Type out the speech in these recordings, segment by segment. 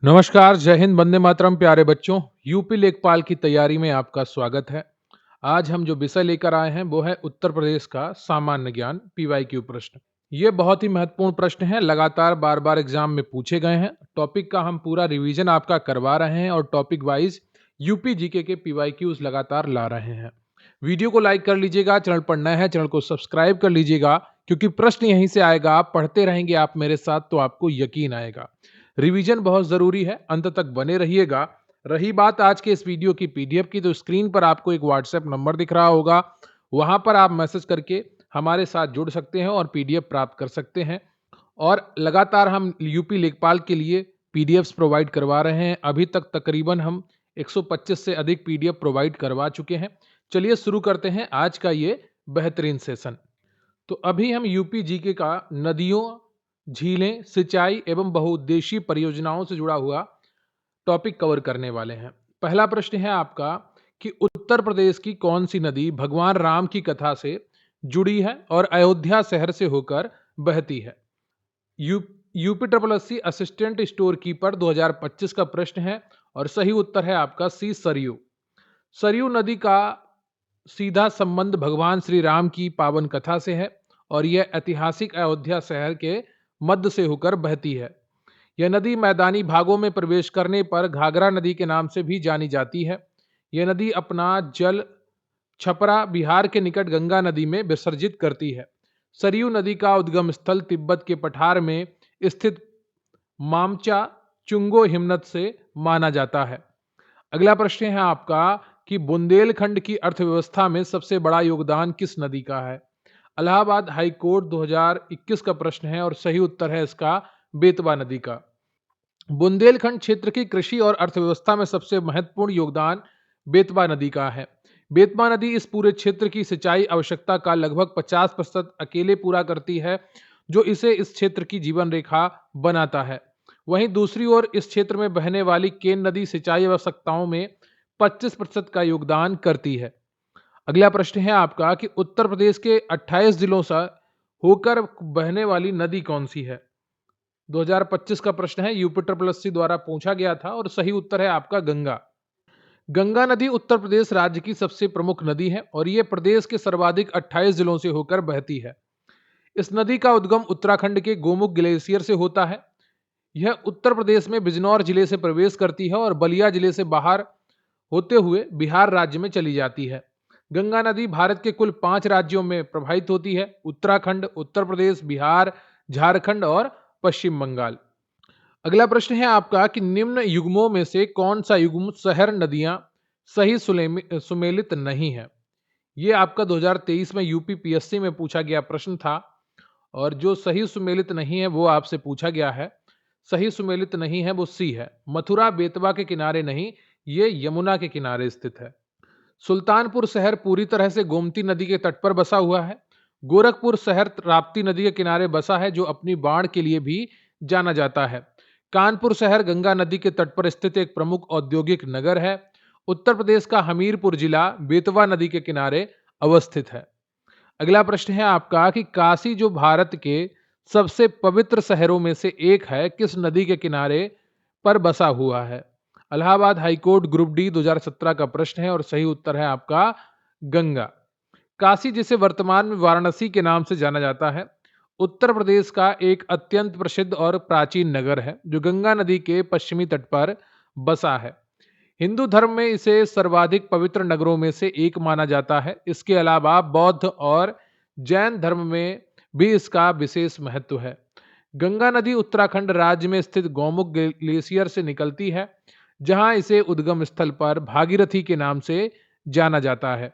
नमस्कार, जय हिंद, वंदे मातरम। प्यारे बच्चों, यूपी लेखपाल की तैयारी में आपका स्वागत है। आज हम जो विषय लेकर आए हैं वो है उत्तर प्रदेश का सामान्य ज्ञान पीवाईक्यू प्रश्न। ये बहुत ही महत्वपूर्ण प्रश्न है, लगातार बार बार एग्जाम में पूछे गए हैं। टॉपिक का हम पूरा रिवीजन आपका करवा रहे हैं और टॉपिक वाइज यूपी जीके के पीवाईक्यूज लगातार ला रहे हैं। वीडियो को लाइक कर लीजिएगा, चैनल पर नए हैं चैनल को सब्सक्राइब कर लीजिएगा, क्योंकि प्रश्न यहीं से आएगा। आप पढ़ते रहेंगे आप मेरे साथ तो आपको यकीन आएगा। रिवीजन बहुत जरूरी है, अंत तक बने रहिएगा। रही बात आज के इस वीडियो की पीडीएफ की, तो स्क्रीन पर आपको एक व्हाट्सएप नंबर दिख रहा होगा, वहां पर आप मैसेज करके हमारे साथ जुड़ सकते हैं और पीडीएफ प्राप्त कर सकते हैं। और लगातार हम यूपी लेखपाल के लिए पीडीएफ्स प्रोवाइड करवा रहे हैं। अभी तक तकरीबन हम 125 से अधिक पीडीएफ प्रोवाइड करवा चुके हैं। चलिए शुरू करते हैं आज का ये बेहतरीन सेशन। तो अभी हम यूपी जीके का नदियों, झीलें, सिंचाई एवं बहुउद्देशीय परियोजनाओं से जुड़ा हुआ टॉपिक कवर करने वाले हैं। पहला प्रश्न है आपका कि उत्तर प्रदेश की कौन सी नदी भगवान राम की कथा से जुड़ी है और अयोध्या शहर से होकर बहती है। You UP triple SC assistant store keeper 2025 का प्रश्न है और सही उत्तर है आपका सी, सरयू। सरयू नदी का सीधा संबंध भगवान श्री राम की पावन कथा से है और यह ऐतिहासिक अयोध्या शहर के मध्य से होकर बहती है। यह नदी मैदानी भागों में प्रवेश करने पर घाघरा नदी के नाम से भी जानी जाती है। यह नदी अपना जल छपरा बिहार के निकट गंगा नदी में विसर्जित करती है। सरयू नदी का उद्गम स्थल तिब्बत के पठार में स्थित मामचा चुंगो हिमनद से माना जाता है। अगला प्रश्न है आपका कि बुंदेलखंड की अर्थव्यवस्था में सबसे बड़ा योगदान किस नदी का है। इलाहाबाद हाई कोर्ट 2021 का प्रश्न है और सही उत्तर है इसका बेतवा नदी का। बुंदेलखंड क्षेत्र की कृषि और अर्थव्यवस्था में सबसे महत्वपूर्ण योगदान बेतवा नदी का है। बेतवा नदी इस पूरे क्षेत्र की सिंचाई आवश्यकता का लगभग 50% अकेले पूरा करती है, जो इसे इस क्षेत्र की जीवन रेखा बनाता है। वहीं दूसरी ओर इस क्षेत्र में बहने वाली केन नदी सिंचाई आवश्यकताओं में 25% का योगदान करती है। अगला प्रश्न है आपका कि उत्तर प्रदेश के 28 जिलों से होकर बहने वाली नदी कौन सी है। 2025 का प्रश्न है, यूपी ट्रिपल एससी द्वारा पूछा गया था और सही उत्तर है आपका गंगा। गंगा नदी उत्तर प्रदेश राज्य की सबसे प्रमुख नदी है और ये प्रदेश के सर्वाधिक 28 जिलों से होकर बहती है। इस नदी का उद्गम उत्तराखंड के गोमुख ग्लेशियर से होता है। यह उत्तर प्रदेश में बिजनौर जिले से प्रवेश करती है और बलिया जिले से बाहर होते हुए बिहार राज्य में चली जाती है। गंगा नदी भारत के कुल 5 राज्यों में प्रवाहित होती है: उत्तराखंड, उत्तर प्रदेश, बिहार, झारखंड और पश्चिम बंगाल। अगला प्रश्न है आपका कि निम्न युग्मों में से कौन सा युग्म शहर नदियां सही सुमेलित नहीं है। ये आपका 2023 में यूपी पीएससी में पूछा गया प्रश्न था और जो सही सुमेलित नहीं है वो आपसे पूछा गया है। सही सुमेलित नहीं है वो सी है, मथुरा बेतवा के किनारे नहीं, ये यमुना के किनारे स्थित है। सुल्तानपुर शहर पूरी तरह से गोमती नदी के तट पर बसा हुआ है। गोरखपुर शहर राप्ती नदी के किनारे बसा है, जो अपनी बाढ़ के लिए भी जाना जाता है। कानपुर शहर गंगा नदी के तट पर स्थित एक प्रमुख औद्योगिक नगर है। उत्तर प्रदेश का हमीरपुर जिला बेतवा नदी के किनारे अवस्थित है। अगला प्रश्न है आपका कि काशी जो भारत के सबसे पवित्र शहरों में से एक है, किस नदी के किनारे पर बसा हुआ है। इलाहाबाद हाईकोर्ट ग्रुप डी 2017 का प्रश्न है और सही उत्तर है आपका गंगा। काशी, जिसे वर्तमान में वाराणसी के नाम से जाना जाता है, उत्तर प्रदेश का एक अत्यंत प्रसिद्ध और प्राचीन नगर है जो गंगा नदी के पश्चिमी तट पर बसा है। हिंदू धर्म में इसे सर्वाधिक पवित्र नगरों में से एक माना जाता है। इसके अलावा बौद्ध और जैन धर्म में भी इसका विशेष महत्व है। गंगा नदी उत्तराखंड राज्य में स्थित गौमुख ग्लेशियर से निकलती है, जहां इसे उद्गम स्थल पर भागीरथी के नाम से जाना जाता है।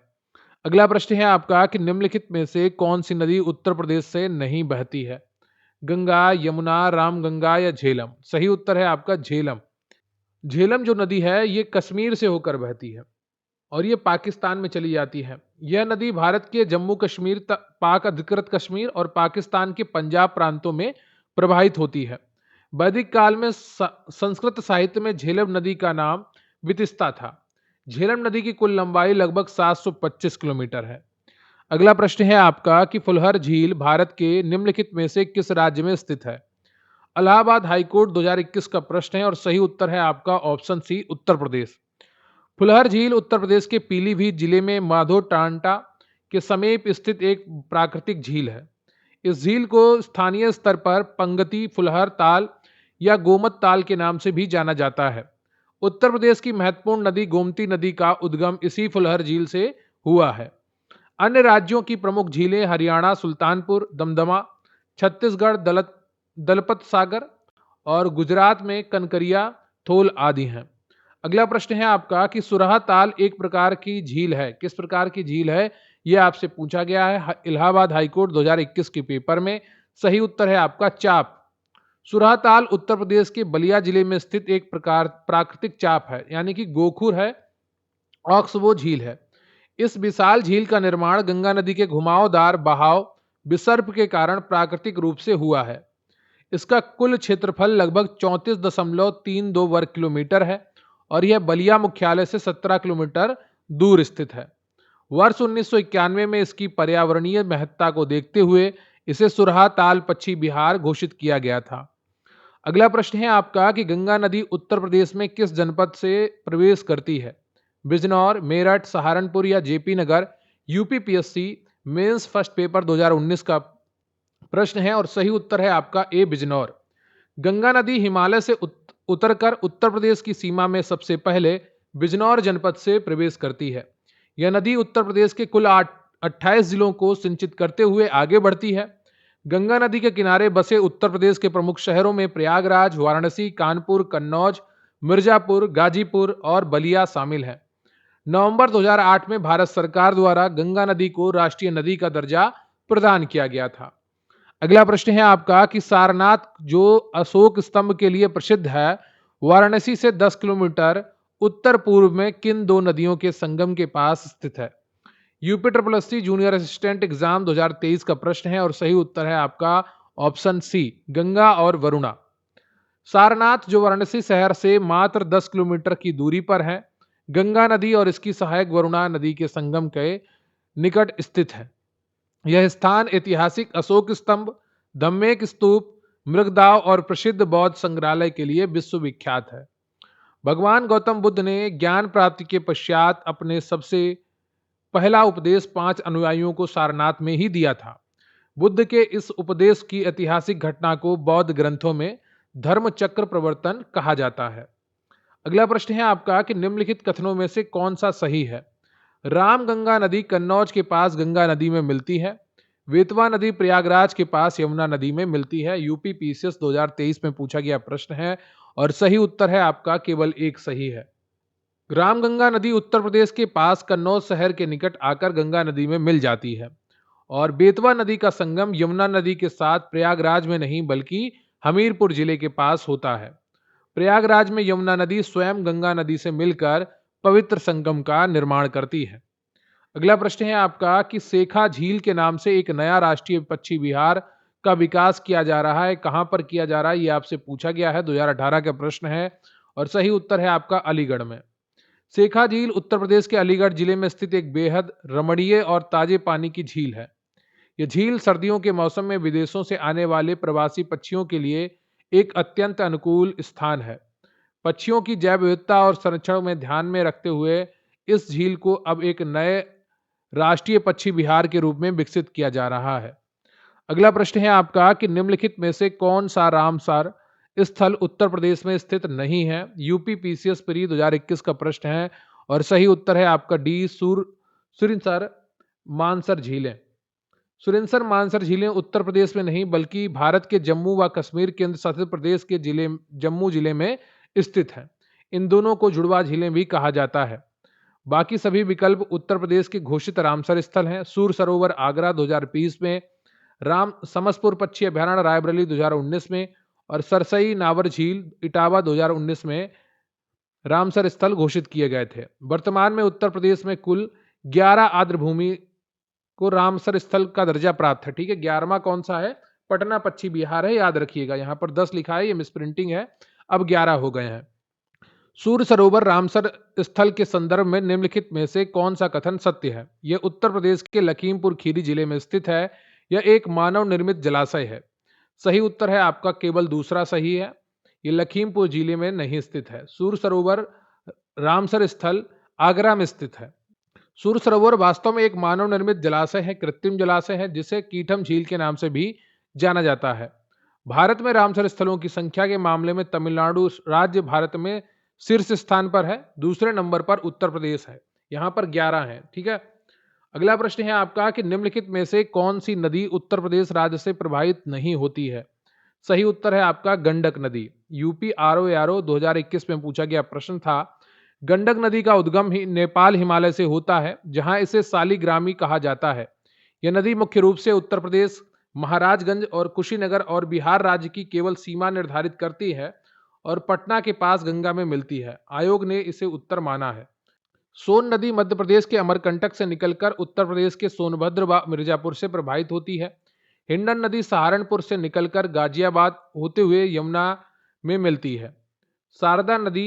अगला प्रश्न है आपका कि निम्नलिखित में से कौन सी नदी उत्तर प्रदेश से नहीं बहती है। गंगा, यमुना, रामगंगा या झेलम। सही उत्तर है आपका झेलम। झेलम जो नदी है ये कश्मीर से होकर बहती है और ये पाकिस्तान में चली जाती है। यह नदी भारत के जम्मू कश्मीर, पाक अधिकृत कश्मीर और पाकिस्तान के पंजाब प्रांतों में प्रवाहित होती है। वैदिक काल में संस्कृत साहित्य में झेलम नदी का नाम वितिस्ता था। झेलम नदी की कुल लंबाई लगभग 725 किलोमीटर है। अगला प्रश्न है आपका कि फुलहर झील भारत के निम्नलिखित में से किस राज्य में स्थित है। इलाहाबाद हाईकोर्ट 2021 का प्रश्न है और सही उत्तर है आपका ऑप्शन सी उत्तर प्रदेश। फुलहर झील उत्तर प्रदेश के पीलीभीत जिले में माधो टांटा के समीप स्थित एक प्राकृतिक झील है। इस झील को स्थानीय स्तर पर पंगती फुलहर ताल या गोमत ताल के नाम से भी जाना जाता है। उत्तर प्रदेश की महत्वपूर्ण नदी गोमती नदी का उद्गम इसी फुलहर झील से हुआ है। अन्य राज्यों की प्रमुख झीलें हरियाणा सुल्तानपुर, दमदमा, छत्तीसगढ़ दलपत सागर और गुजरात में कनकरिया, थोल आदि हैं। अगला प्रश्न है आपका कि सुरहा ताल एक प्रकार की झील है। किस प्रकार की झील है, यह आपसे पूछा गया है इलाहाबाद हाईकोर्ट 2021 के पेपर में। सही उत्तर है आपका चाप। सुरहा ताल उत्तर प्रदेश के बलिया जिले में स्थित एक प्रकार प्राकृतिक चाप है, यानी कि गोखुर है, ऑक्सबो झील है। इस विशाल झील का निर्माण गंगा नदी के घुमावदार बहाव विसर्प के कारण प्राकृतिक रूप से हुआ है। इसका कुल क्षेत्रफल लगभग 34.32 वर्ग किलोमीटर है और यह बलिया मुख्यालय से 17 किलोमीटर दूर स्थित है। वर्ष 1991 में इसकी पर्यावरणीय महत्ता को देखते हुए इसे सुरहा ताल पक्षी विहार घोषित किया गया था। अगला प्रश्न है आपका कि गंगा नदी उत्तर प्रदेश में किस जनपद से प्रवेश करती है। बिजनौर, मेरठ, सहारनपुर या जेपी नगर। यूपीपीएससी मेंस फर्स्ट पेपर 2019 का प्रश्न है और सही उत्तर है आपका ए बिजनौर। गंगा नदी हिमालय से उतरकर उत्तर प्रदेश की सीमा में सबसे पहले बिजनौर जनपद से प्रवेश करती है। यह नदी उत्तर प्रदेश के कुल 28 जिलों को सिंचित करते हुए आगे बढ़ती है। गंगा नदी के किनारे बसे उत्तर प्रदेश के प्रमुख शहरों में प्रयागराज, वाराणसी, कानपुर, कन्नौज, मिर्जापुर, गाजीपुर और बलिया शामिल हैं। नवंबर 2008 में भारत सरकार द्वारा गंगा नदी को राष्ट्रीय नदी का दर्जा प्रदान किया गया था। अगला प्रश्न है आपका कि सारनाथ जो अशोक स्तंभ के लिए प्रसिद्ध है, वाराणसी से 10 किलोमीटर उत्तर पूर्व में किन दो नदियों के संगम के पास स्थित है। यूपी जूनियर असिस्टेंट एग्जाम 2023 का प्रश्न है और सही उत्तर है आपका ऑप्शन सी गंगा और वरुणा। सारनाथ जो वाराणसी शहर से मात्र 10 किलोमीटर की दूरी पर है, गंगा नदी और इसकी सहायक वरुणा नदी के संगम के निकट स्थित है। यह स्थान ऐतिहासिक अशोक स्तंभ, धम्मेक स्तूप, मृगदाव और प्रसिद्ध बौद्ध संग्रहालय के लिए विश्वविख्यात है। भगवान गौतम बुद्ध ने ज्ञान प्राप्ति के पश्चात अपने सबसे पहला उपदेश 5 अनुयायियों को सारनाथ में ही दिया था। बुद्ध के इस उपदेश की ऐतिहासिक घटना को बौद्ध ग्रंथों में धर्म चक्र प्रवर्तन कहा जाता है। अगला प्रश्न है आपका कि निम्नलिखित कथनों में से कौन सा सही है। रामगंगा नदी कन्नौज के पास गंगा नदी में मिलती है। वेतवा नदी प्रयागराज के पास यमुना नदी में मिलती है। यूपी पीसीएस 2023 में पूछा गया प्रश्न है और सही उत्तर है आपका केवल एक सही है। रामगंगा नदी उत्तर प्रदेश के पास कन्नौज शहर के निकट आकर गंगा नदी में मिल जाती है और बेतवा नदी का संगम यमुना नदी के साथ प्रयागराज में नहीं बल्कि हमीरपुर जिले के पास होता है। प्रयागराज में यमुना नदी स्वयं गंगा नदी से मिलकर पवित्र संगम का निर्माण करती है। अगला प्रश्न है आपका कि सेखा झील के नाम से एक नया राष्ट्रीय पक्षी विहार का विकास किया जा रहा है। कहां पर किया जा रहा है, ये आपसे पूछा गया है। 2018 का प्रश्न है और सही उत्तर है आपका अलीगढ़ में। सेखा झील उत्तर प्रदेश के अलीगढ़ जिले में स्थित एक बेहद रमणीय और ताजे पानी की झील है। यह झील सर्दियों के मौसम में विदेशों से आने वाले प्रवासी पक्षियों के लिए एक अत्यंत अनुकूल स्थान है। पक्षियों की जैव विविधता और संरक्षण में ध्यान में रखते हुए इस झील को अब एक नए राष्ट्रीय पक्षी विहार के रूप में विकसित किया जा रहा है। अगला प्रश्न है आपका कि निम्नलिखित में से कौन सा रामसर स्थल उत्तर प्रदेश में स्थित नहीं है। यूपी पीसीएस प्री 2021 का प्रश्न है और सही उत्तर है आपका डी सुरिनसर मानसर झीलें। सुरिनसर मानसर झीलें उत्तर प्रदेश में नहीं बल्कि भारत के जम्मू व कश्मीर केंद्र शासित प्रदेश के जम्मू जिले में स्थित है। इन दोनों को जुड़वा झीलें भी कहा जाता है। बाकी सभी विकल्प उत्तर प्रदेश के घोषित रामसर स्थल हैं। सूर सरोवर आगरा 2020 में, राम समसपुर पक्षी अभ्यारण्य रायबरेली 2019 में और सरसई नावर झील इटावा 2019 में रामसर स्थल घोषित किए गए थे। वर्तमान में उत्तर प्रदेश में कुल 11 आर्द्र भूमि को रामसर स्थल का दर्जा प्राप्त है। ठीक है, 11वां कौन सा है? पटना पक्षी विहार है, याद रखिएगा। यहाँ पर 10 लिखा है, ये मिसप्रिंटिंग है, अब 11 हो गए हैं। सूर सरोवर रामसर स्थल के संदर्भ में निम्नलिखित में से कौन सा कथन सत्य है? यह उत्तर प्रदेश के लखीमपुर खीरी जिले में स्थित है। यह एक मानव निर्मित जलाशय है। सही उत्तर है आपका केवल दूसरा सही है। ये लखीमपुर जिले में नहीं स्थित है। सूर सरोवर रामसर स्थल आगरा में स्थित है। सूर सरोवर वास्तव में एक मानव निर्मित जलाशय है, कृत्रिम जलाशय है, जिसे कीठम झील के नाम से भी जाना जाता है। भारत में रामसर स्थलों की संख्या के मामले में तमिलनाडु राज्य भारत में शीर्ष स्थान पर है। दूसरे नंबर पर उत्तर प्रदेश है, यहाँ पर 11 है। ठीक है। अगला प्रश्न है आपका कि निम्नलिखित में से कौन सी नदी उत्तर प्रदेश राज्य से प्रभावित नहीं होती है। सही उत्तर है आपका गंडक नदी। यूपी आरओ 2021 में पूछा गया प्रश्न था। गंडक नदी का उद्गम ही नेपाल हिमालय से होता है, जहां इसे सालीग्रामी कहा जाता है। यह नदी मुख्य रूप से उत्तर प्रदेश, महाराजगंज और कुशीनगर और बिहार राज्य की केवल सीमा निर्धारित करती है और पटना के पास गंगा में मिलती है। आयोग ने इसे उत्तर माना है। सोन नदी मध्य प्रदेश के अमरकंटक से निकलकर उत्तर प्रदेश के सोनभद्र व मिर्जापुर से प्रवाहित होती है। हिंडन नदी सहारनपुर से निकलकर गाजियाबाद होते हुए यमुना में मिलती है। शारदा नदी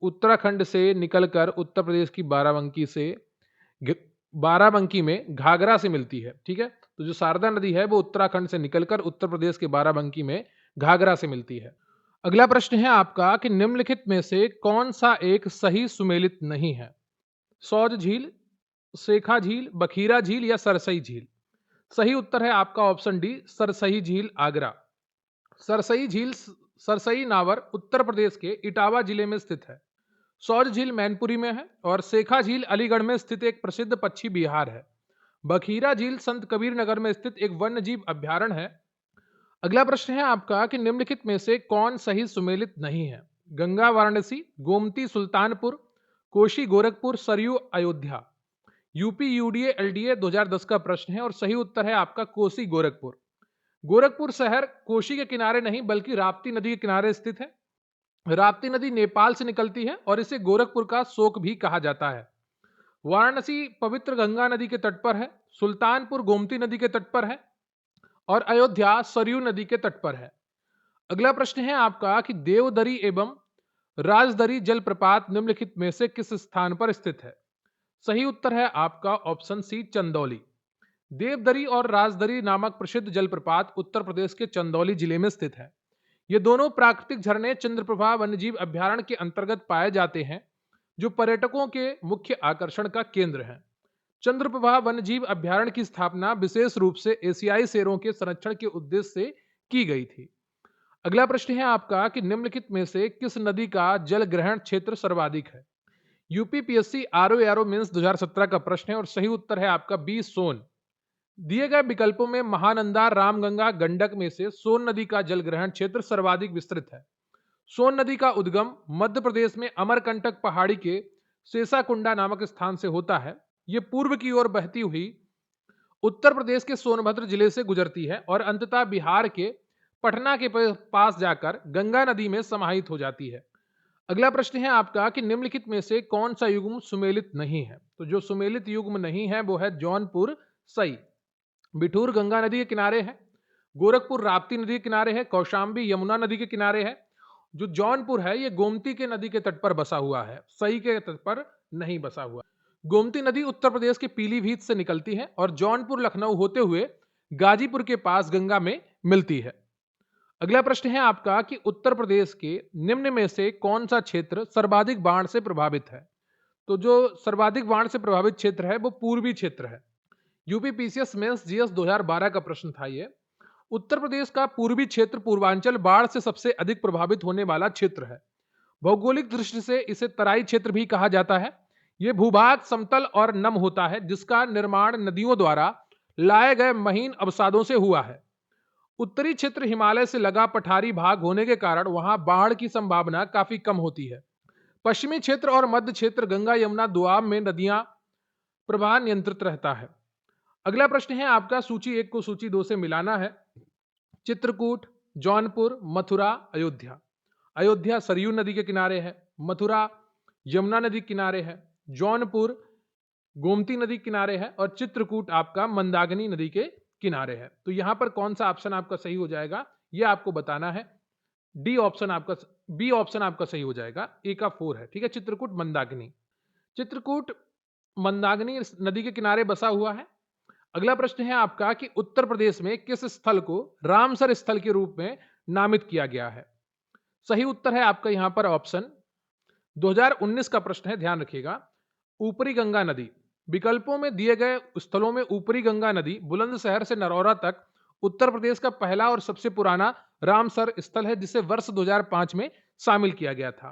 उत्तराखंड से निकलकर उत्तर प्रदेश की बाराबंकी में घाघरा से मिलती है। ठीक है। तो जो शारदा नदी है वो उत्तराखंड से निकलकर उत्तर प्रदेश के बाराबंकी में घाघरा से मिलती है। अगला प्रश्न है आपका कि निम्नलिखित में से कौन सा एक सही सुमेलित नहीं है। सौज झील, शेखा झील, बखीरा झील या सरसई झील। सही उत्तर है आपका ऑप्शन डी, सरसई झील आगरा। सरसई झील सरसई नावर उत्तर प्रदेश के इटावा जिले में स्थित है। सौज झील मैनपुरी में है और शेखा झील अलीगढ़ में स्थित एक प्रसिद्ध पक्षी विहार है। बखीरा झील संत कबीर नगर में स्थित एक वन्य जीव अभ्यारण्य है। अगला प्रश्न है आपका कि निम्नलिखित में से कौन सही सुमेलित नहीं है। Ganga Varanasi, Gomti Sultanpur, Koshi Gorakhpur, Saryu Ayodhya. UP UDA LDA 2010 का प्रश्न है और सही उत्तर है आपका कोसी गोरखपुर। गोरखपुर शहर कोशी के किनारे नहीं बल्कि राप्ती नदी के किनारे स्थित है। राप्ती नदी नेपाल से निकलती है और इसे गोरखपुर का शोक भी कहा जाता है। वाराणसी पवित्र गंगा नदी के तट पर है। सुल्तानपुर गोमती नदी के तट पर है और अयोध्या सरयू नदी के तट पर है। अगला प्रश्न है आपका कि देवदरी एवं राजदरी जलप्रपात निम्नलिखित में से किस स्थान पर स्थित है। सही उत्तर है आपका ऑप्शन सी, चंदौली। देवदरी और राजदरी नामक प्रसिद्ध जलप्रपात उत्तर प्रदेश के चंदौली जिले में स्थित है। ये दोनों प्राकृतिक झरने चंद्रप्रभा वन्यजीव अभ्यारण्य के अंतर्गत पाए जाते हैं, जो पर्यटकों के मुख्य आकर्षण का केंद्र है। चंद्रप्रभा वन्यजीव अभ्यारण्य की स्थापना विशेष रूप से एशियाई शेरों के संरक्षण के उद्देश्य से की गई थी। अगला प्रश्न है आपका कि निम्नलिखित में से किस नदी का जल ग्रहण क्षेत्र सर्वाधिक है। यूपीपीएससी आरओ मेंस 2017 का प्रश्न है और सही उत्तर है आपका बी, सोन। दिए गए विकल्पों में महानंदा, रामगंगा, गंडक में से सोन नदी का जल ग्रहण क्षेत्र सर्वाधिक विस्तृत है। सोन नदी का उद्गम मध्य प्रदेश में अमरकंटक पहाड़ी के शेषाकुंडा नामक स्थान से होता है। ये पूर्व की ओर बहती हुई उत्तर प्रदेश के सोनभद्र जिले से गुजरती है और अंततः बिहार के पटना के पास जाकर गंगा नदी में समाहित हो जाती है। अगला प्रश्न है आपका कि निम्नलिखित में से कौन सा युग्म सुमेलित नहीं है। तो जो सुमेलित युग्म नहीं है वो है जौनपुर सई। बिठूर गंगा नदी के किनारे है, गोरखपुर राप्ती नदी के किनारे है, कौशाम्बी यमुना नदी के किनारे है। जो जौनपुर है ये गोमती के नदी के तट पर बसा हुआ है, सई के तट पर नहीं बसा हुआ। गोमती नदी उत्तर प्रदेश के पीलीभीत से निकलती है और जौनपुर लखनऊ होते हुए गाजीपुर के पास गंगा में मिलती है। अगला प्रश्न है आपका कि उत्तर प्रदेश के निम्न में से कौन सा क्षेत्र सर्वाधिक बाढ़ से प्रभावित है। तो जो सर्वाधिक बाढ़ से प्रभावित क्षेत्र है वो पूर्वी क्षेत्र है। यूपीपीसीएस मेंस जीएस 2012 का प्रश्न था ये। उत्तर प्रदेश का पूर्वी क्षेत्र पूर्वांचल बाढ़ से सबसे अधिक प्रभावित होने वाला क्षेत्र है। भौगोलिक दृष्टि से इसे तराई क्षेत्र भी कहा जाता है। यह भूभाग समतल और नम होता है, जिसका निर्माण नदियों द्वारा लाए गए महीन अवसादों से हुआ है। उत्तरी क्षेत्र हिमालय से लगा पठारी भाग होने के कारण वहां बाढ़ की संभावना काफी कम होती है। पश्चिमी क्षेत्र और मध्य क्षेत्र गंगा यमुना दोआब में नदियां प्रवाह नियंत्रित रहता है। अगला प्रश्न है आपका सूची 1 को सूची 2 से मिलाना है। चित्रकूट, जौनपुर, मथुरा, अयोध्या। अयोध्या सरयू नदी के किनारे है, मथुरा यमुना नदी किनारे है, जौनपुर गोमती नदी किनारे है और चित्रकूट आपका मंदाकिनी नदी के किनारे है। तो यहां पर कौन सा ऑप्शन आपका सही हो जाएगा यह आपको बताना है। डी ऑप्शन आपका, बी ऑप्शन आपका सही हो जाएगा। ए का 4 है। ठीक है, चित्रकूट मंदाकिनी। चित्रकूट मंदाकिनी नदी के किनारे बसा हुआ है। अगला प्रश्न है आपका कि उत्तर प्रदेश में किस स्थल को रामसर स्थल के रूप में नामित किया गया है? सही उत्तर है आपका यहाँ पर ऑप्शन 2019 का प्रश्न है, ध्यान रखिएगा। ऊपरी गंगा नदी। विकल्पों में दिए गए स्थलों में ऊपरी गंगा नदी बुलंदशहर से नरौरा तक उत्तर प्रदेश का पहला और सबसे पुराना रामसर स्थल है, जिसे वर्ष 2005 में शामिल किया गया था।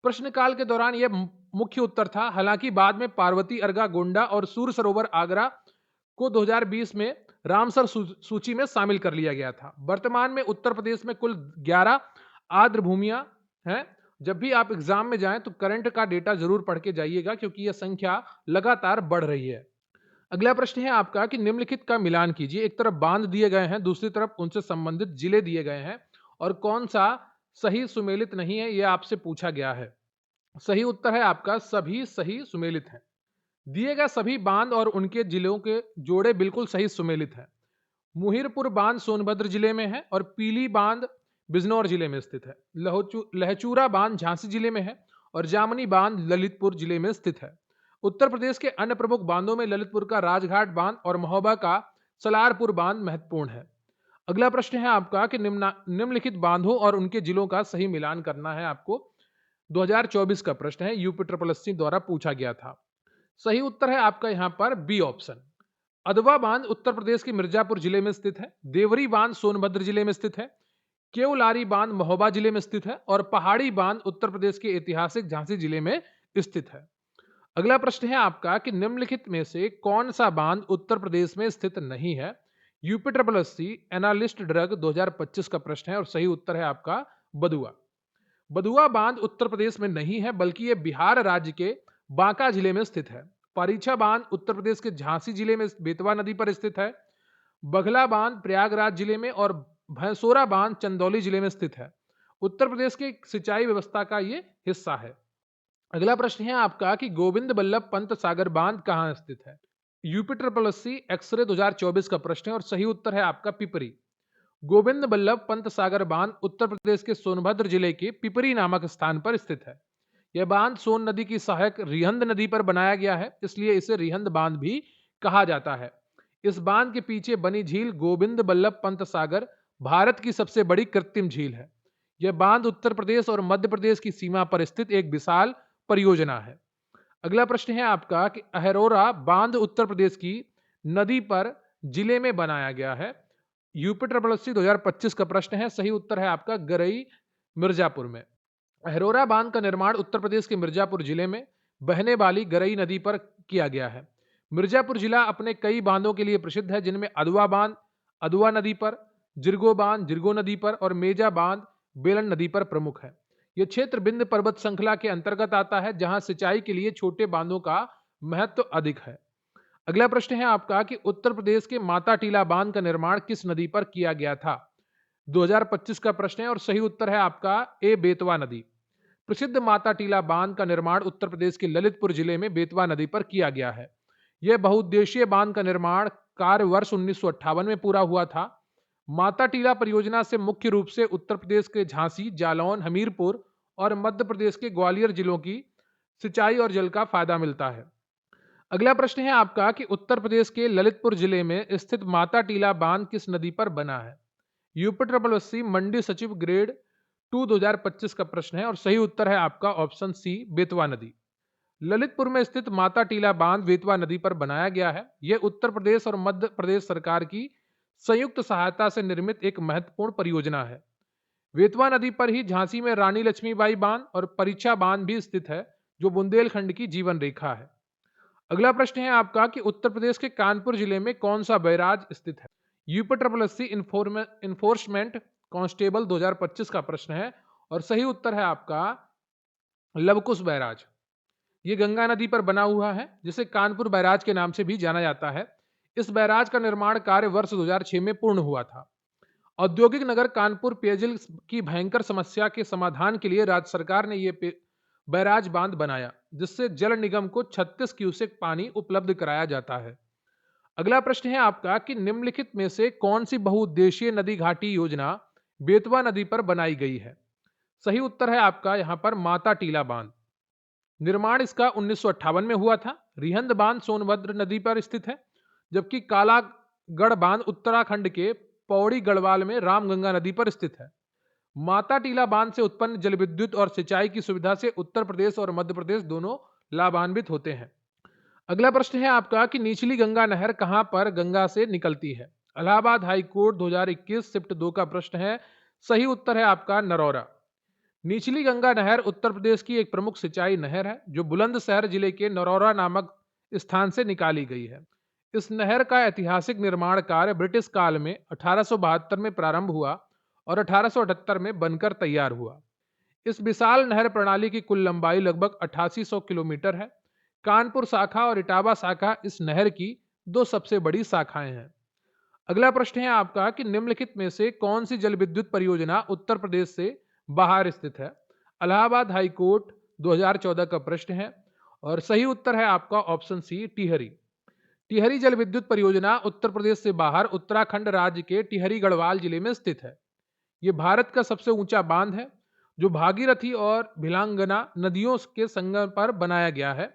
प्रश्नकाल के दौरान यह मुख्य उत्तर था, हालांकि बाद में पार्वती, अर्गा, गोंडा और सूर सरोवर आगरा को 2020 में रामसर सूची में शामिल कर लिया गया था। वर्तमान में उत्तर प्रदेश में कुल 11 आर्द्र भूमियां हैं। जब भी आप एग्जाम में जाएं तो करंट का डेटा जरूर पढ़ के जाइएगा, क्योंकि यह संख्या लगातार बढ़ रही है। अगला प्रश्न है आपका कि निम्नलिखित का मिलान कीजिए। एक तरफ बांध दिए गए हैं, दूसरी तरफ उनसे संबंधित जिले दिए गए हैं, और कौन सा सही सुमेलित नहीं है यह आपसे पूछा गया है। सही उत्तर है आपका सभी सही सुमेलित हैं। दिए गए सभी बांध और उनके जिलों के जोड़े बिल्कुल सही सुमेलित हैं। मुहिरपुर बांध सोनभद्र जिले में है और पीली बांध बिजनौर जिले में स्थित है। लहचूरा बांध झांसी जिले में है और जामनी बांध ललितपुर जिले में स्थित है। उत्तर प्रदेश के अन्य प्रमुख बांधों में ललितपुर का राजघाट बांध और महोबा का सलारपुर बांध महत्वपूर्ण है। अगला प्रश्न है आपका कि निम्नलिखित बांधों और उनके जिलों का सही मिलान करना है आपको। 2024 का प्रश्न है, यूपी ट्रिपल एससी द्वारा पूछा गया था। सही उत्तर है आपका यहां पर बी ऑप्शन। अदवा बांध उत्तर प्रदेश के मिर्जापुर जिले में स्थित है। देवरी बांध सोनभद्र जिले में स्थित है। केवलारी बांध महोबा जिले में स्थित है और पहाड़ी बांध उत्तर प्रदेश के ऐतिहासिक झांसी जिले में स्थित है। अगला प्रश्न है आपका कि निम्नलिखित में से कौन सा बांध उत्तर प्रदेश में स्थित नहीं है? UP triple SC analyst drug 2025 का प्रश्न है और सही उत्तर है आपका बदुआ। बदुआ बांध उत्तर प्रदेश में नहीं है, बल्कि यह बिहार राज्य के बांका जिले में स्थित है। परीक्षा बांध उत्तर प्रदेश के झांसी जिले में बेतवा नदी पर स्थित है। बघला बांध प्रयागराज जिले में और भैंसोरा बांध चंदौली जिले में स्थित है। उत्तर प्रदेश की सिंचाई व्यवस्था का ये हिस्सा है। अगला प्रश्न है आपका कि गोविंद बल्लभ पंत सागर बांध कहाँ स्थित है? यूपी ट्रिपल एससी एक्सरे 2024 का प्रश्न है और सही उत्तर है आपका पिपरी। गोविंद बल्लभ पंत सागर बांध उत्तर प्रदेश के सोनभद्र जिले के पिपरी नामक स्थान पर स्थित है। यह बांध सोन नदी की सहायक रिहंद नदी पर बनाया गया है, इसलिए इसे रिहंद बांध भी कहा जाता है। इस बांध के पीछे बनी झील गोविंद बल्लभ पंत सागर भारत की सबसे बड़ी कृत्रिम झील है। यह बांध उत्तर प्रदेश और मध्य प्रदेश की सीमा पर स्थित एक विशाल परियोजना है। अगला प्रश्न है आपका कि अहरोरा बांध उत्तर प्रदेश की नदी पर जिले में बनाया गया है। यूपी ट्रिपल एससी 2025 का प्रश्न है, सही उत्तर है आपका गरई मिर्जापुर में। अहरोरा बांध का निर्माण उत्तर प्रदेश के मिर्जापुर जिले में बहने वाली गरई नदी पर किया गया है। मिर्जापुर जिला अपने कई बांधों के लिए प्रसिद्ध है, जिनमें अदवा बांध अदवा नदी पर, जिरगो बांध जिरगो नदी पर और मेजा बांध बेलन नदी पर प्रमुख है। यह क्षेत्र विंध्य पर्वत श्रृंखला के अंतर्गत आता है, जहां सिंचाई के लिए छोटे बांधों का महत्व अधिक है। अगला प्रश्न है आपका कि उत्तर प्रदेश के माता टीला बांध का निर्माण किस नदी पर किया गया था? 2025 का प्रश्न है और सही उत्तर है आपका ए बेतवा नदी। प्रसिद्ध माता टीला बांध का निर्माण उत्तर प्रदेश के ललितपुर जिले में बेतवा नदी पर किया गया है। यह बहुउद्देशीय बांध का निर्माण कार्य वर्ष 1958 में पूरा हुआ था। माता टीला परियोजना से मुख्य रूप से उत्तर प्रदेश के झांसी, जालौन, हमीरपुर और मध्य प्रदेश के ग्वालियर जिलों की सिंचाई और जल का फायदा मिलता है। अगला प्रश्न है आपका कि उत्तर प्रदेश के ललितपुर जिले में स्थित माता टीला बांध किस नदी पर बना है? यूपी ट्रिपल एससी मंडी सचिव ग्रेड 2 2025 का प्रश्न है और सही उत्तर है आपका ऑप्शन सी बेतवा नदी। ललितपुर में स्थित माता टीला बांध बेतवा नदी पर बनाया गया है। यह उत्तर प्रदेश और मध्य प्रदेश सरकार की संयुक्त सहायता से निर्मित एक महत्वपूर्ण परियोजना है। बेतवा नदी पर ही झांसी में रानी लक्ष्मीबाई बांध और परीक्षा बांध भी स्थित है, जो बुंदेलखंड की जीवन रेखा है। अगला प्रश्न है आपका कि उत्तर प्रदेश के कानपुर जिले में कौन सा बैराज स्थित है? UP triple SC enforcement constable 2025 का प्रश्न है और सही उत्तर है आपका लवकुश बैराज। ये गंगा नदी पर बना हुआ है, जिसे कानपुर बैराज के नाम से भी जाना जाता है। इस बैराज का निर्माण कार्य वर्ष 2006 में पूर्ण हुआ था। औद्योगिक नगर कानपुर पेयजल की भयंकर समस्या के समाधान के लिए राज्य सरकार ने यह बैराज बांध बनाया, जिससे जल निगम को 36 क्यूसेक पानी उपलब्ध कराया जाता है। अगला प्रश्न है आपका कि निम्नलिखित में से कौन सी बहुउद्देशीय नदी घाटी योजना बेतवा नदी पर बनाई गई है? सही उत्तर है आपका यहां पर माता टीला बांध। निर्माण इसका 1958 में हुआ था। रिहंद बांध सोनभद्र नदी पर स्थित है। जबकि कालागढ़ बांध उत्तराखंड के पौड़ी गढ़वाल में रामगंगा नदी पर स्थित है। माता टीला बांध से उत्पन्न जल विद्युत और सिंचाई की सुविधा से उत्तर प्रदेश और मध्य प्रदेश दोनों लाभान्वित होते हैं। अगला प्रश्न है आपका कि निचली गंगा नहर कहां पर गंगा से निकलती है? इलाहाबाद हाई कोर्ट 2021 शिफ्ट 2 का प्रश्न है। सही उत्तर है आपका नरौरा। निचली गंगा नहर उत्तर प्रदेश की एक प्रमुख सिंचाई नहर है जो बुलंदशहर जिले के नरौरा नामक स्थान से निकाली गई है। इस नहर का ऐतिहासिक निर्माण कार्य ब्रिटिश काल में 1872 में प्रारंभ हुआ और 1878 में बनकर तैयार हुआ। इस विशाल नहर प्रणाली की कुल लंबाई लगभग 8800 किलोमीटर है। कानपुर शाखा और इटावा शाखा इस नहर की दो सबसे बड़ी शाखाएं हैं। अगला प्रश्न है आपका कि निम्नलिखित में से कौन सी जल विद्युत परियोजना उत्तर प्रदेश से बाहर स्थित है? इलाहाबाद हाई कोर्ट 2014 का प्रश्न है और सही उत्तर है आपका ऑप्शन सी टिहरी। टिहरी जल विद्युत परियोजना उत्तर प्रदेश से बाहर उत्तराखंड राज्य के टिहरी गढ़वाल जिले में स्थित है। यह भारत का सबसे ऊंचा बांध है जो भागीरथी और भिलांगना नदियों के संगम पर बनाया गया है।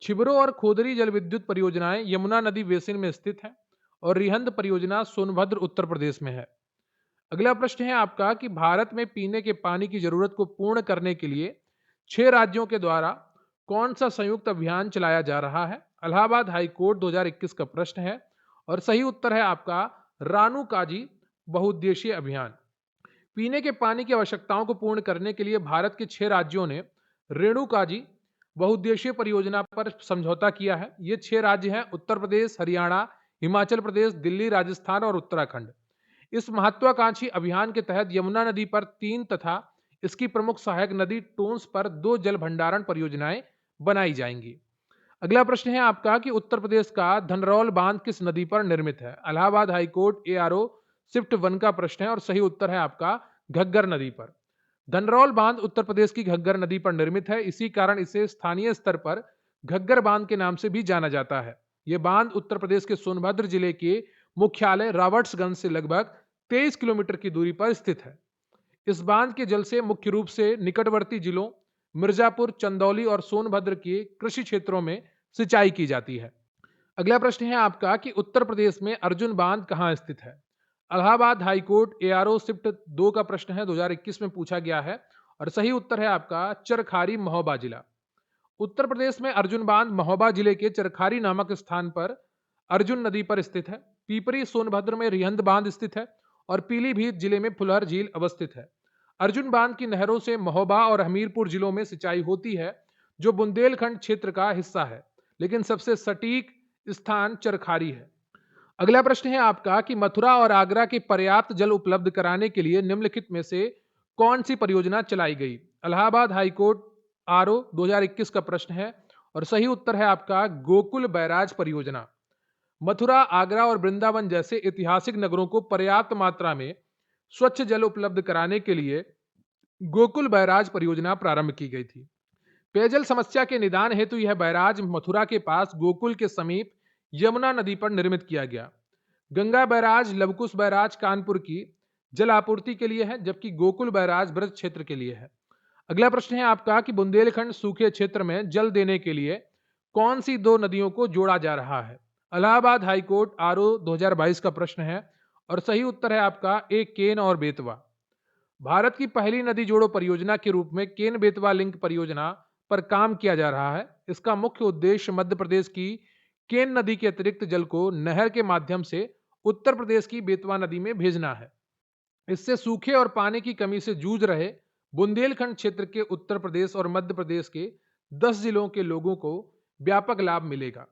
छिबरो और खोदरी जल विद्युत परियोजनाएं यमुना नदी बेसिन में स्थित हैं और रिहंद परियोजना सोनभद्र उत्तर प्रदेश में है। अगला प्रश्न है आपका कि भारत में पीने के पानी की जरूरत को पूर्ण करने के लिए 6 राज्यों के द्वारा कौन सा संयुक्त अभियान चलाया जा रहा है? इलाहाबाद हाई कोर्ट 2021 का प्रश्न है और सही उत्तर है आपका रानू काजी बहुउद्देशीय अभियान। पीने के पानी की आवश्यकताओं को पूर्ण करने के लिए भारत के 6 राज्यों ने रेणुकाजी बहुउद्देशीय परियोजना पर समझौता किया है। ये 6 राज्य हैं उत्तर प्रदेश, हरियाणा, हिमाचल प्रदेश, दिल्ली, राजस्थान और उत्तराखंड। इस महत्वाकांक्षी अभियान के तहत यमुना नदी पर 3 तथा इसकी प्रमुख सहायक नदी टोंस पर 2 जल भंडारण परियोजनाएं बनाई जाएंगी। अगला प्रश्न है आपका कि उत्तर प्रदेश का धनरौल बांध किस नदी पर निर्मित है? Allahabad high court ARO shift 1 का प्रश्न है और सही उत्तर है आपका घग्गर नदी पर। धनरौल बांध उत्तर प्रदेश की घग्गर नदी पर निर्मित है। इसी कारण इसे स्थानीय स्तर पर घग्गर बांध के नाम से भी जाना जाता है। यह बांध उत्तर प्रदेश के सोनभद्र जिले के मुख्यालय रॉबर्ट्सगंज से लगभग 23 किलोमीटर की दूरी पर स्थित है। इस बांध के जल से मुख्य रूप से निकटवर्ती जिलों मिर्जापुर, चंदौली और सोनभद्र के कृषि क्षेत्रों में सिंचाई की जाती है। अगला प्रश्न है आपका कि उत्तर प्रदेश में अर्जुन बांध कहाँ स्थित है? Allahabad high court ARO shift 2 का प्रश्न है, 2021 में पूछा गया है और सही उत्तर है आपका चरखारी महोबा जिला। उत्तर प्रदेश में अर्जुन बांध महोबा जिले के चरखारी नामक स्थान पर अर्जुन नदी पर स्थित है। पीपरी सोनभद्र में रिहंद बांध स्थित है और पीलीभीत जिले में फुलहर झील अवस्थित है। अर्जुन बांध की नहरों से महोबा और हमीरपुर जिलों में सिंचाई होती है जो बुंदेलखंड क्षेत्र का हिस्सा है, लेकिन सबसे सटीक स्थान चरखारी है। अगला प्रश्न है आपका कि मथुरा और आगरा के पर्याप्त जल उपलब्ध कराने के लिए निम्नलिखित में से कौन सी परियोजना चलाई गई? इलाहाबाद हाई कोर्ट आरओ 2021 का प्रश्न है और सही उत्तर है आपका गोकुल बैराज परियोजना। मथुरा, आगरा और वृंदावन जैसे ऐतिहासिक नगरों को पर्याप्त मात्रा में स्वच्छ जल उपलब्ध कराने के लिए गोकुल बैराज परियोजना प्रारंभ की गई थी। पेयजल समस्या के निदान हेतु यह बैराज मथुरा के पास गोकुल के समीप यमुना नदी पर निर्मित किया गया। गंगा बैराज लवकुश बैराज कानपुर की जल आपूर्ति के लिए है, जबकि गोकुल बैराज ब्रज क्षेत्र के लिए है। अगला प्रश्न है आपका कि बुंदेलखंड सूखे क्षेत्र में जल देने के लिए कौन सी 2 नदियों को जोड़ा जा रहा है? इलाहाबाद हाई कोर्ट आरओ 2022 का प्रश्न है और सही उत्तर है आपका ए केन और बेतवा। भारत की पहली नदी जोड़ो परियोजना के रूप में केन बेतवा लिंक परियोजना पर काम किया जा रहा है। इसका मुख्य उद्देश्य मध्य प्रदेश की केन नदी के अतिरिक्त जल को नहर के माध्यम से उत्तर प्रदेश की बेतवा नदी में भेजना है। इससे सूखे और पानी की कमी से जूझ रहे बुंदेलखंड क्षेत्र के उत्तर प्रदेश और मध्य प्रदेश के 10 जिलों के लोगों को व्यापक लाभ मिलेगा।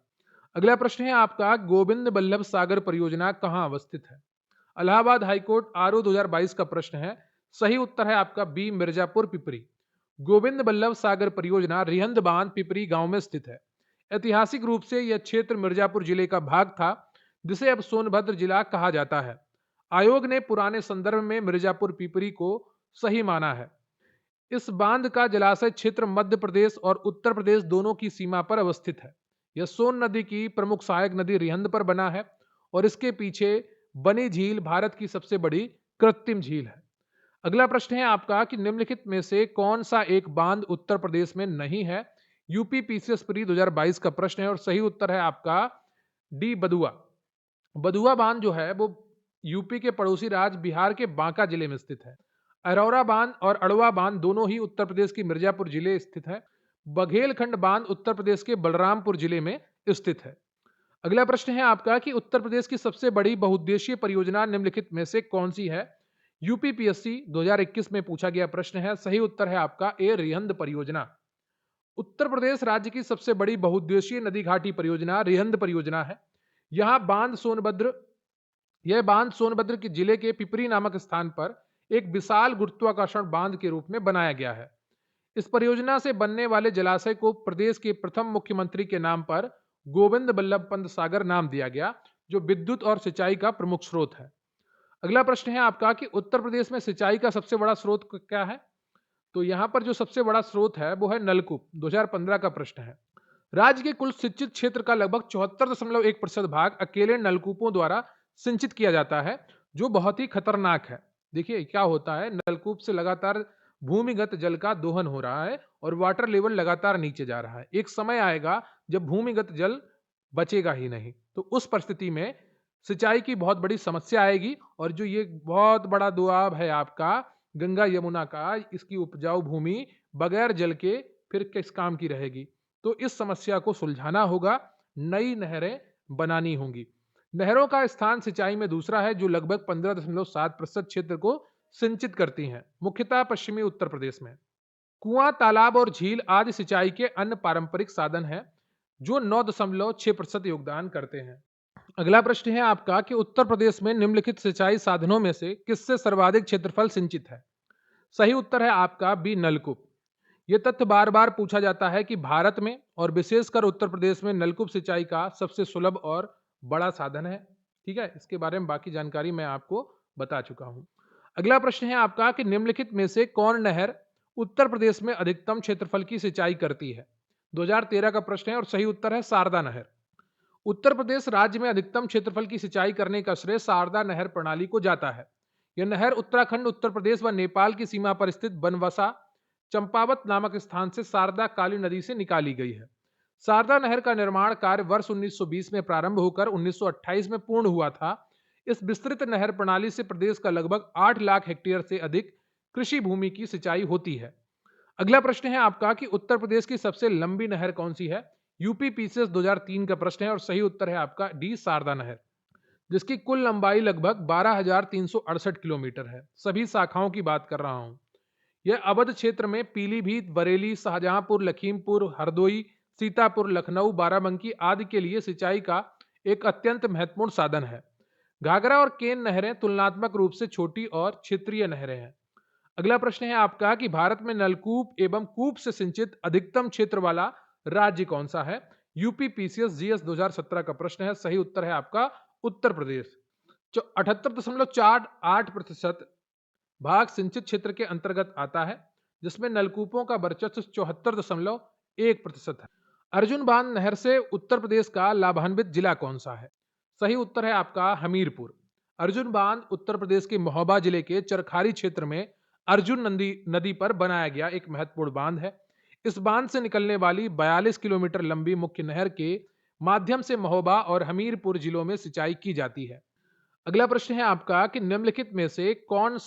अगला प्रश्न है आपका गोविंद बल्लभ सागर परियोजना कहां अवस्थित है? इलाहाबाद हाईकोर्ट आरओ 2022 का प्रश्न है। सही उत्तर है आपका बी मिर्जापुर पिपरी। गोविंद बल्लभ सागर परियोजना रिहंद बांध पिपरी गांव में स्थित है। ऐतिहासिक रूप से यह क्षेत्र मिर्जापुर जिले का भाग था, जिसे अब सोनभद्र जिला कहा जाता है। आयोग ने पुराने संदर्भ में मिर्जापुर पिपरी को सही माना है। इस बांध का जलाशय क्षेत्र मध्य प्रदेश और उत्तर प्रदेश दोनों की सीमा पर अवस्थित है। यह सोन नदी की प्रमुख सहायक नदी रिहंद पर बना है और इसके पीछे बनी झील भारत की सबसे बड़ी कृत्रिम झील है। अगला प्रश्न है आपका कि निम्नलिखित में से कौन सा एक बांध उत्तर प्रदेश में नहीं है? यूपी पीसीएस प्री 2022 का प्रश्न है और सही उत्तर है आपका डी बदुआ। बदुआ बांध जो है वो यूपी के पड़ोसी राज्य बिहार के बांका जिले में स्थित है। अरौरा बांध और अड़वा बांध दोनों ही उत्तर प्रदेश के मिर्जापुर जिले स्थित है। बघेलखंड बांध उत्तर प्रदेश के बलरामपुर जिले में स्थित है। अगला प्रश्न है आपका कि उत्तर प्रदेश की सबसे बड़ी बहुउद्देशीय परियोजना निम्नलिखित में से कौन सी है? यूपीपीएससी 2021 में पूछा गया प्रश्न है। सही उत्तर है आपका ए, रिहंद परियोजना। उत्तर प्रदेश राज्य की सबसे बड़ी बहुउद्देशीय नदी घाटी परियोजना रिहंद परियोजना है। यह बांध सोनभद्र के जिले के पिपरी नामक स्थान पर एक विशाल गुरुत्वाकर्षण बांध के रूप में बनाया गया है। इस परियोजना से बनने वाले जलाशय को प्रदेश के प्रथम मुख्यमंत्री के नाम पर गोविंद बल्लभ पंत सागर नाम दिया गया, जो विद्युत और सिंचाई का प्रमुख स्रोत है। अगला प्रश्न है आपका कि उत्तर प्रदेश में सिंचाई का सबसे बड़ा स्रोत क्या है? तो यहाँ पर जो सबसे बड़ा स्रोत है वो है नलकूप। 2015 का प्रश्न है। राज्य के कुल सिंचित क्षेत्र का लगभग 74.1% भाग अकेले नलकूपों द्वारा सिंचित किया जाता है, जो बहुत ही खतरनाक है। देखिए क्या होता है, नलकूप से लगातार भूमिगत जल का दोहन हो रहा है और वाटर लेवल लगातार नीचे जा रहा है। एक समय आएगा जब भूमिगत जल बचेगा ही नहीं, तो उस परिस्थिति में सिंचाई की बहुत बड़ी समस्या आएगी। और जो ये बहुत बड़ा दोआब है आपका गंगा यमुना का, इसकी उपजाऊ भूमि बगैर जल के फिर किस काम की रहेगी? तो इस समस्या को सुलझाना होगा, नई नहरें बनानी होंगी। नहरों का स्थान सिंचाई में दूसरा है, जो लगभग 15.7% क्षेत्र को सिंचित करती हैं, मुख्यतः पश्चिमी उत्तर प्रदेश में। कुआं, तालाब और झील आदि सिंचाई के अन्य पारंपरिक साधन हैं, जो 9.6% योगदान करते हैं। अगला प्रश्न है आपका कि उत्तर प्रदेश में निम्नलिखित सिंचाई साधनों में से किससे सर्वाधिक क्षेत्रफल सिंचित है? सही उत्तर है आपका बी, नलकूप। यह तथ्य बार बार पूछा जाता है कि भारत में और विशेषकर उत्तर प्रदेश में नलकूप सिंचाई का सबसे सुलभ और बड़ा साधन है। ठीक है, इसके बारे में बाकी जानकारी मैं आपको बता चुका हूं। अगला प्रश्न है आपका कि निम्नलिखित में से कौन नहर उत्तर प्रदेश में अधिकतम क्षेत्रफल की सिंचाई करती है? 2013 का प्रश्न है और सही उत्तर है शारदा नहर। उत्तर प्रदेश राज्य में अधिकतम क्षेत्रफल की सिंचाई करने का श्रेय शारदा नहर प्रणाली को जाता है। यह नहर उत्तराखंड, उत्तर प्रदेश व नेपाल की सीमा पर स्थित बनवसा चंपावत नामक स्थान से शारदा काली नदी से निकाली गई है। शारदा नहर का निर्माण कार्य वर्ष 1920 में प्रारंभ होकर 1928 में पूर्ण हुआ था। इस विस्तृत नहर प्रणाली से प्रदेश का लगभग 8 लाख हेक्टेयर से अधिक कृषि भूमि की सिंचाई होती है। अगला प्रश्न है आपका कि उत्तर प्रदेश की सबसे लंबी नहर कौन सी है? यूपीपीसीएस 2003 का प्रश्न है और सही उत्तर है आपका डी, शारदा नहर, जिसकी कुल लंबाई लगभग 12,368 किलोमीटर है। सभी शाखाओं की बात कर रहा हूं। यह अवध क्षेत्र में पीलीभीत, बरेली, शाहजहांपुर, लखीमपुर, हरदोई, सीतापुर, लखनऊ, बाराबंकी आदि के लिए सिंचाई का एक अत्यंत महत्वपूर्ण साधन है। घाघरा और केन नहरें तुलनात्मक रूप से छोटी और क्षेत्रीय नहरें हैं। अगला प्रश्न है आपका कि भारत में नलकूप एवं कूप से सिंचित अधिकतम क्षेत्र वाला राज्य कौन सा है? यूपीपीसीएस जीएस 2017 का प्रश्न है। सही उत्तर है आपका उत्तर प्रदेश। 78.48% भाग सिंचित क्षेत्र के अंतर्गत आता है, जिसमें नलकूपों का वर्चस्व 74.1% है। अर्जुन बांध नहर से उत्तर प्रदेश का लाभान्वित जिला कौन सा है? सही उत्तर है आपका हमीरपुर। अर्जुन बांध उत्तर प्रदेश के महोबा जिले के चरखारी क्षेत्र में अर्जुन नदी पर बनाया गया एक महत्वपूर्ण बांध है। इस बांध से निकलने वाली 42 किलोमीटर लंबी मुख्य नहर के माध्यम से महोबा और हमीरपुर जिलों में सिंचाई की जाती है। अगला प्रश्न है आपका कि निम्नलिखित में से कौन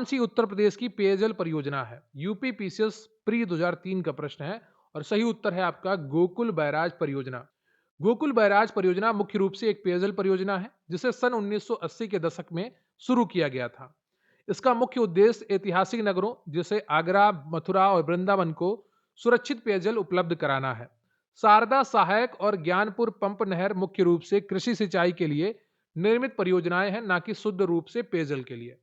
सी उत्तर प्रदेश की पेयजल परियोजना है? यूपीपीसीएस प्री 2003 का प्रश्न है और सही उत्तर है आपका गोकुल बैराज परियोजना। गोकुल बैराज परियोजना मुख्य रूप से एक पेयजल परियोजना है, जिसे सन 1980 के दशक में शुरू किया गया था। इसका मुख्य उद्देश्य ऐतिहासिक नगरों जैसे आगरा, मथुरा और वृंदावन को सुरक्षित पेयजल उपलब्ध कराना है। शारदा, सहायक और ज्ञानपुर पंप नहर मुख्य रूप से कृषि सिंचाई के लिए निर्मित परियोजनाएं हैं, न कि शुद्ध रूप से पेयजल के लिए।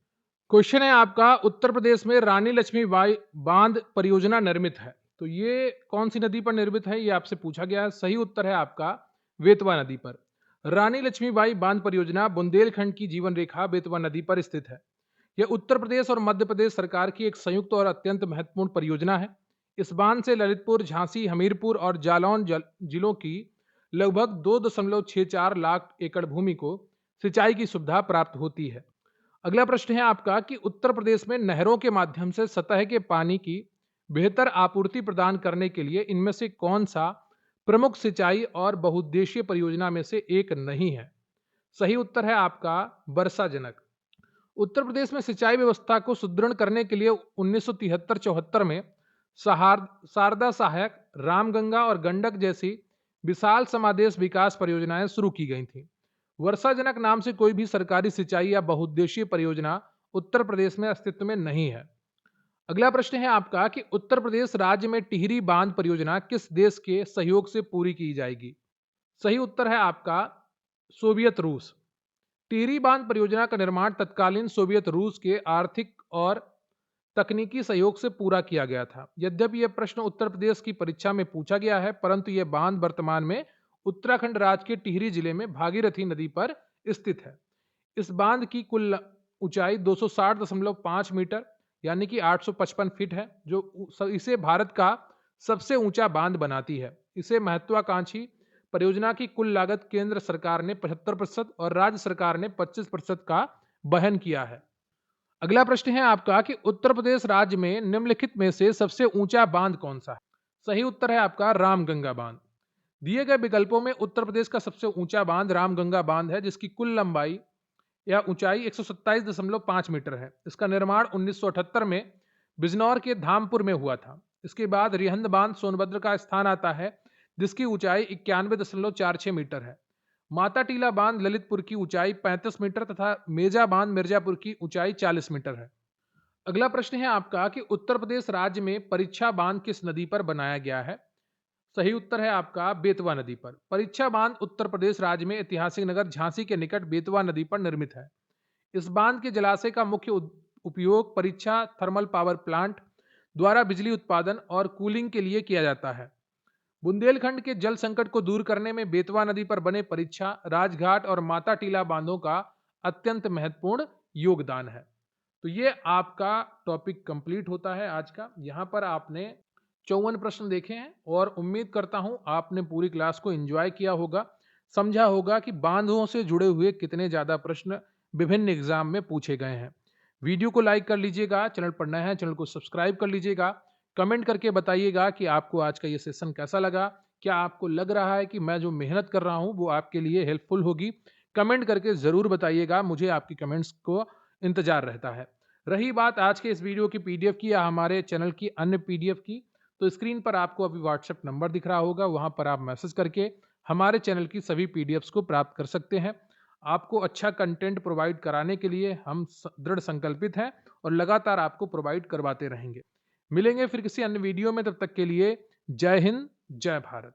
क्वेश्चन है आपका उत्तर प्रदेश में रानी लक्ष्मीबाई बांध परियोजना निर्मित है, तो ये कौन सी नदी पर निर्मित है? ये आपसे पूछा गया है। सही उत्तर है आपका बेतवा नदी पर। रानी लक्ष्मीबाई बांध परियोजना बुंदेलखंड की जीवन रेखा बेतवा नदी पर स्थित है। यह उत्तर प्रदेश और मध्य प्रदेश सरकार की एक संयुक्त और अत्यंत महत्वपूर्ण परियोजना है। इस बांध से ललितपुर, झांसी, हमीरपुर और जालौन जिलों की लगभग 2.64 लाख एकड़ भूमि को सिंचाई की सुविधा प्राप्त होती है। अगला प्रश्न है आपका कि उत्तर प्रदेश में नहरों के माध्यम से सतह के पानी की बेहतर आपूर्ति प्रदान करने के लिए इनमें से कौन सा प्रमुख सिंचाई और बहुउद्देशीय परियोजना में से एक नहीं है। सही उत्तर है आपका वर्षाजनक। उत्तर प्रदेश में सिंचाई व्यवस्था को सुदृढ़ करने के लिए 1973-74 में शारदा सहायक, रामगंगा और गंडक जैसी विशाल समादेश विकास परियोजनाएं शुरू की गई थीं। वर्षाजनक नाम से कोई भी सरकारी सिंचाई या बहुउद्देशीय परियोजना उत्तर प्रदेश में अस्तित्व में नहीं है। अगला प्रश्न है आपका कि उत्तर प्रदेश राज्य में टिहरी बांध परियोजना किस देश के सहयोग से पूरी की जाएगी? सही उत्तर है आपका सोवियत रूस। टिहरी बांध परियोजना का निर्माण तत्कालीन सोवियत रूस के आर्थिक और तकनीकी सहयोग से पूरा किया गया था। यद्यपि यह प्रश्न उत्तर प्रदेश की परीक्षा में पूछा गया है, परंतु यह बांध वर्तमान में उत्तराखंड राज्य के टिहरी जिले में भागीरथी नदी पर स्थित है। इस बांध की कुल ऊंचाई 260.5 मीटर यानी कि 855 फीट है, जो इसे भारत का सबसे ऊंचा बांध बनाती है। इसे महत्वाकांक्षी परियोजना की कुल लागत केंद्र सरकार ने 75% और राज्य सरकार ने 25% का वहन किया है। अगला प्रश्न है आपका कि उत्तर प्रदेश राज्य में निम्नलिखित में से सबसे ऊंचा बांध कौन सा है? सही उत्तर है आपका रामगंगा बांध। दिए गए विकल्पों में उत्तर प्रदेश का सबसे ऊंचा बांध रामगंगा बांध है, जिसकी कुल लंबाई या ऊंचाई 127.5 मीटर है। इसका निर्माण 1978 में बिजनौर के धामपुर में हुआ था। इसके बाद रिहंद बांध सोनभद्र का स्थान आता है, जिसकी ऊंचाई 91.46 मीटर है। माता टीला बांध ललितपुर की ऊंचाई 35 मीटर तथा मेजा बांध मिर्जापुर की ऊंचाई 40 मीटर है। अगला प्रश्न है आपका कि उत्तर प्रदेश राज्य में परीक्षा बांध किस नदी पर बनाया गया है? सही उत्तर है आपका बेतवा नदी पर। परीक्षा बांध उत्तर प्रदेश राज्य में ऐतिहासिक नगर झांसी के निकट बेतवा नदी पर निर्मित है। इस बांध के जलाशय का मुख्य उपयोग परीक्षा थर्मल पावर प्लांट द्वारा बिजली उत्पादन और कूलिंग के लिए किया जाता है। बुंदेलखंड के जल संकट को दूर करने में बेतवा नदी पर बने परीक्षा, राजघाट और माता टीला बांधों का अत्यंत महत्वपूर्ण योगदान है। तो ये आपका टॉपिक कंप्लीट होता है आज का। यहाँ पर आपने 54 प्रश्न देखे हैं और उम्मीद करता हूँ आपने पूरी क्लास को एंजॉय किया होगा, समझा होगा कि बांधों से जुड़े हुए कितने ज़्यादा प्रश्न विभिन्न एग्जाम में पूछे गए हैं। वीडियो को लाइक कर लीजिएगा, चैनल पर नए हैं चैनल को सब्सक्राइब कर लीजिएगा, कमेंट करके बताइएगा कि आपको आज का ये सेशन कैसा लगा। क्या आपको लग रहा है कि मैं जो मेहनत कर रहा हूँ वो आपके लिए हेल्पफुल होगी? कमेंट करके ज़रूर बताइएगा, मुझे आपकी कमेंट्स को इंतजार रहता है। रही बात आज के इस वीडियो की पीडीएफ की या हमारे चैनल की अन्य पीडीएफ की, तो स्क्रीन पर आपको अभी व्हाट्सएप नंबर दिख रहा होगा, वहाँ पर आप मैसेज करके हमारे चैनल की सभी पीडीएफ्स को प्राप्त कर सकते हैं। आपको अच्छा कंटेंट प्रोवाइड कराने के लिए हम दृढ़ संकल्पित हैं और लगातार आपको प्रोवाइड करवाते रहेंगे। मिलेंगे फिर किसी अन्य वीडियो में, तब तक के लिए जय हिंद, जय भारत।